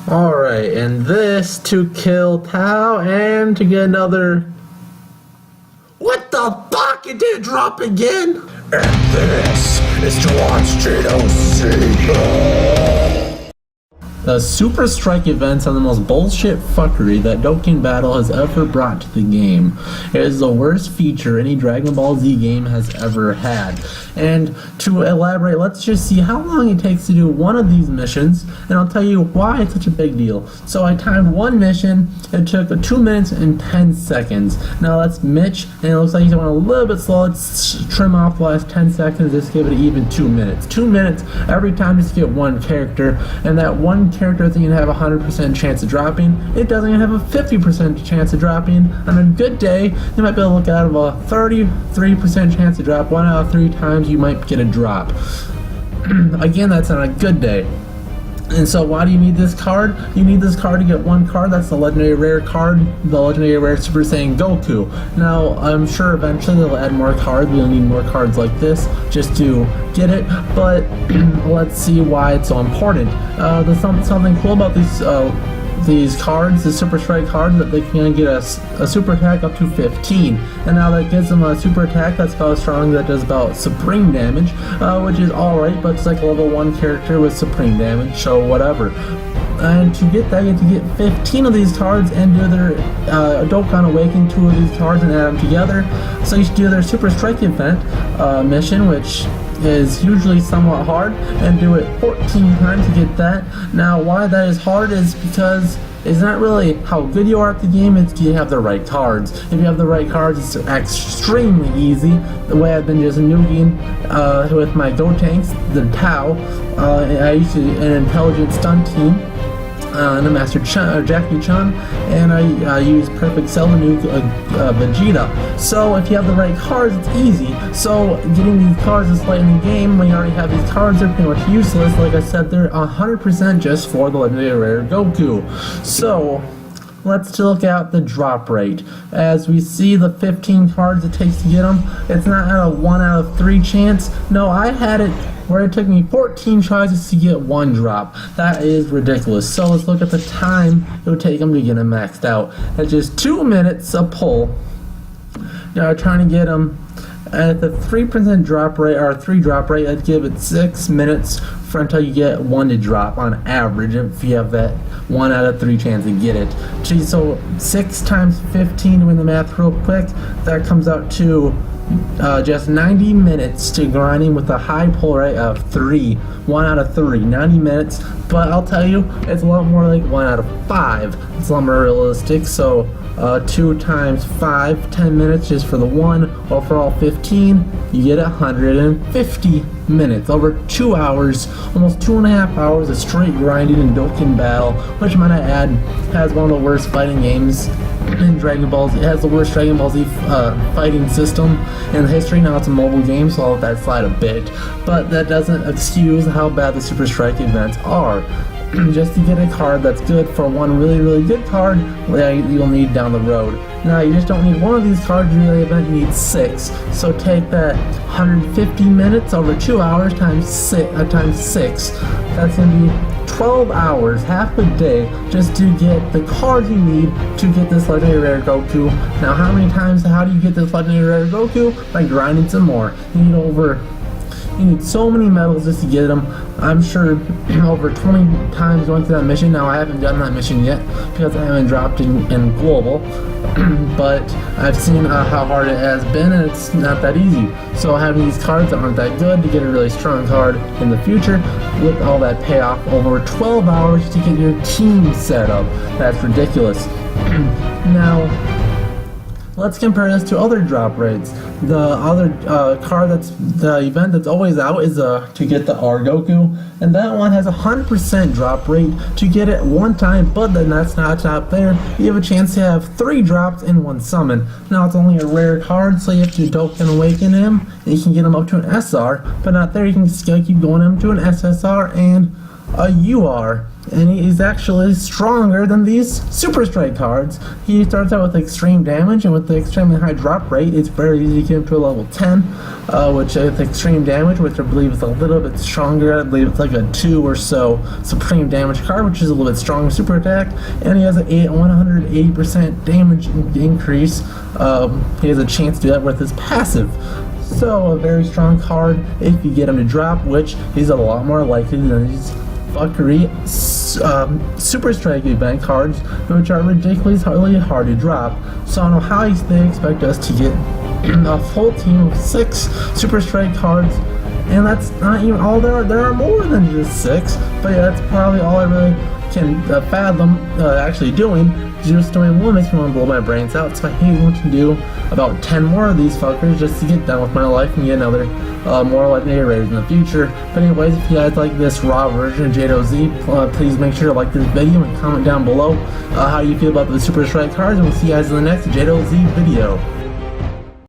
Alright, and this to kill Tao and to get another... What the fuck? It didn't drop again? And this is to watch GOC. The Super Strike events are the most bullshit fuckery that Dokkan Battle has ever brought to the game. It is the worst feature any Dragon Ball Z game has ever had. And to elaborate, let's just see how long it takes to do one of these missions, and I'll tell you why it's such a big deal. So I timed one mission, it took 2 minutes and 10 seconds. Now that's Mitch, and it looks like he's going a little bit slow. Let's trim off the last 10 seconds, just give it even 2 minutes. 2 minutes every time just to get one character, and that one character doesn't even have a 100% chance of dropping. It doesn't even have a 50% chance of dropping. On a good day, you might be able to look out of a 33% chance to drop. 1 out of 3 times you might get a drop. Again, that's on a good day. And so why do you need this card? You need this card to get one card. That's the legendary rare card, the legendary rare Super Saiyan Goku. Now, I'm sure eventually they'll add more cards. We'll need more cards like this just to get it, but let's see why it's so important. There's something cool about these cards, the Super Strike cards, that they can get a super attack up to 15, and now that gives them a super attack that's about strong, that does about supreme damage, which is alright, but it's like a level 1 character with supreme damage, so whatever. And to get that, you have to get 15 of these cards and do their Dokkan Awaken 2 of these cards and add them together. So you should do their Super Strike event mission, which is usually somewhat hard, and do it 14 times to get that. Now why that is hard is because it's not really how good you are at the game, it's do you have the right cards. If you have the right cards, it's extremely easy. The way I've been just nuking with my Gotenks, the Tao, I used to an intelligent stun team, and a Master Jackie Chun, and I use Perfect Cell to nuke Vegeta. So if you have the right cards, it's easy. So getting these cards this late in the game, when you already have these cards, they're pretty much useless. Like I said, they're 100% just for the legendary rare Goku. So let's look at the drop rate. As we see the 15 cards it takes to get them, it's not at a 1 out of 3 chance. No, I had it where it took me 14 tries to get one drop. That is ridiculous. So let's look at the time it would take them to get them maxed out. At just 2 minutes a pull. Now trying to get them at the 3% drop rate, or 3 drop rate, I'd give it 6 minutes for until you get 1 to drop on average, if you have that 1 out of 3 chance to get it. Geez, so 6 times 15, doing the math real quick, that comes out to just 90 minutes to grinding with a high pull rate of 3. 1 out of 3, 90 minutes. But I'll tell you, it's a lot more like 1 out of 5. It's a lot more realistic. So 2 times 5, 10 minutes just for the 1, or for all 15, you get 150 minutes. Over 2 hours, almost 2.5 hours of straight grinding in Dokkan Battle, which might I add has one of the worst fighting games in Dragon Ball Z. It has the worst Dragon Ball Z fighting system in history. Now it's a mobile game, so I'll let that slide a bit, but that doesn't excuse how bad the Super Strike events are. Just to get a card that's good for one really good card that you'll need down the road. Now you just don't need one of these cards in the event, you need 6. So take that 150 minutes over 2 hours times 6. That's going to be 12 hours, half a day, just to get the cards you need to get this legendary rare Goku. Now how do you get this legendary rare Goku? By grinding some more. You need so many medals just to get them. I'm sure over 20 times going through that mission. Now I haven't done that mission yet because I haven't dropped in global, but I've seen how hard it has been, and it's not that easy. So having these cards that aren't that good to get a really strong card in the future, with all that payoff over 12 hours to get your team set up, that's ridiculous. Now let's compare this to other drop rates. The other card the event that's always out is to get the R Goku, and that one has a 100% drop rate to get it one time, but then that's not top there. You have a chance to have 3 drops in 1 summon. Now it's only a rare card, so you have to Dokkan Awaken him, and you can get him up to an SR, but not there. You can still keep going him to an SSR and a UR. and he's actually stronger than these Super Strike cards. He starts out with extreme damage, and with the extremely high drop rate, it's very easy to get him to a level 10, which with extreme damage, which I believe is a little bit stronger. I believe it's like a 2 or so supreme damage card, which is a little bit stronger super attack, and he has a 180% damage increase. He has a chance to do that with his passive. So a very strong card if you get him to drop, which he's a lot more likely than these fuckery Super Strike event cards, which are ridiculously hard to drop. So I don't know how they expect us to get a full team of 6 Super Strike cards, and that's not even all there are. There are more than just 6, but yeah, that's probably all I really can fathom actually doing. Just doing one makes me want to blow my brains out, so I hate want to do about 10 more of these fuckers just to get done with my life and get another more legendary rares in the future. But anyways, if you guys like this raw version of JadoZ, please make sure to like this video and comment down below how you feel about the Super Strike cards, and we'll see you guys in the next JadoZ video.